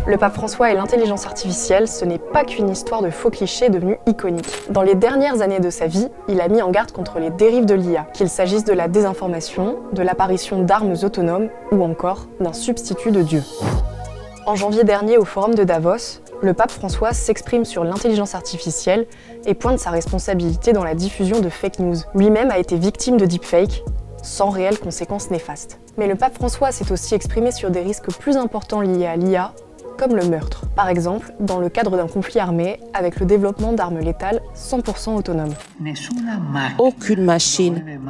Le pape François et l'intelligence artificielle, ce n'est pas qu'une histoire de faux clichés devenus iconiques. Dans les dernières années de sa vie, il a mis en garde contre les dérives de l'IA, qu'il s'agisse de la désinformation, de l'apparition d'armes autonomes ou encore d'un substitut de Dieu. En janvier dernier, au forum de Davos, le pape François s'exprime sur l'intelligence artificielle et pointe sa responsabilité dans la diffusion de fake news. Lui-même a été victime de deepfake, sans réelles conséquences néfastes. Mais le pape François s'est aussi exprimé sur des risques plus importants liés à l'IA, comme le meurtre. Par exemple, dans le cadre d'un conflit armé, avec le développement d'armes létales 100% autonomes. Aucune machine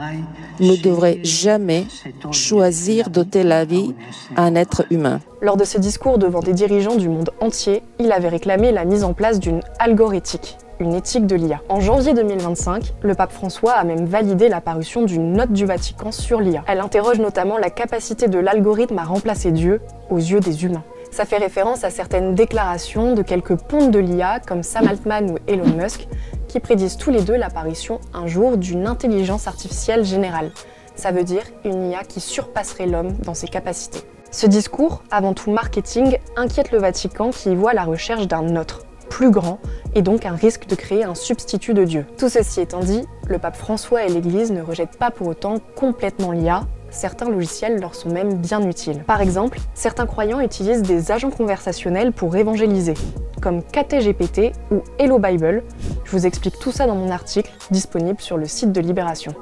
ne devrait jamais choisir d'ôter la vie à un être humain. Lors de ce discours devant des dirigeants du monde entier, il avait réclamé la mise en place d'une algoréthique, une éthique de l'IA. En janvier 2025, le pape François a même validé la parution d'une note du Vatican sur l'IA. Elle interroge notamment la capacité de l'algorithme à remplacer Dieu aux yeux des humains. Ça fait référence à certaines déclarations de quelques pontes de l'IA comme Sam Altman ou Elon Musk qui prédisent tous les deux l'apparition un jour d'une intelligence artificielle générale. Ça veut dire une IA qui surpasserait l'homme dans ses capacités. Ce discours, avant tout marketing, inquiète le Vatican qui y voit la recherche d'un autre, plus grand, et donc un risque de créer un substitut de Dieu. Tout ceci étant dit, le pape François et l'Église ne rejettent pas pour autant complètement l'IA. Certains logiciels leur sont même bien utiles. Par exemple, certains croyants utilisent des agents conversationnels pour évangéliser, comme KTGPT ou Hello Bible. Je vous explique tout ça dans mon article, disponible sur le site de Libération.